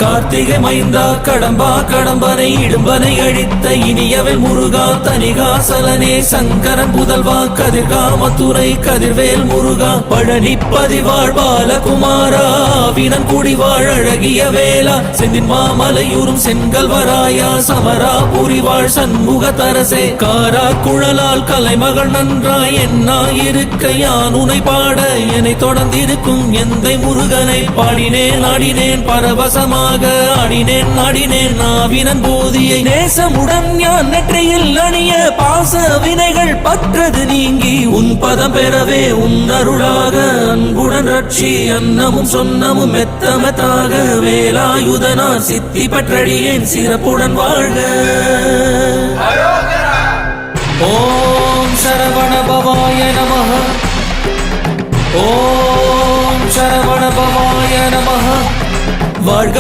கார்த்திகை மைந்தா கடம்பா கடம்பனை இடும்பனை அழித்த இனியவன் முருகா தனிகாசலனே சங்கரன் புதல்வா கதிர்காமத்துறை கதிர்வேல் முருகா பழனி பதிவாழ் பாலகுமாரா வினன் குடிவாழ் அழகிய வேளா செந்தின் மாமலையூரும் செங்கல்வராயா சமரா புரிவாழ் சண்முக தரசே காரா குழலால் கலைமகள் நன்றாய் என்னாயிருக்க யான் உனை பாட என்னை தொடர்ந்திருக்கும் எந்தை முருகனை பாடினேன் ஆடினேன் பரவசமாக ஆடினேன் நாடினேன் நாவினன் போதியை நேசமுடன் ஞான் நெற்றியில் அணிய பாச வினைகள் பற்றது நீங்கி உன் பதம் பெறவே உன் அருளாக அன்புடன் ரட்சி அன்னமும் சொன்னமும் மெத்தமத்தாக வேலாயுதனார் சித்தி பற்றடியேன் சிறப்புடன் வாழ்க. ஓம் சரவண பவாய நமஹ. ஓம் சரவண பவாய நமஹ. வாழ்க.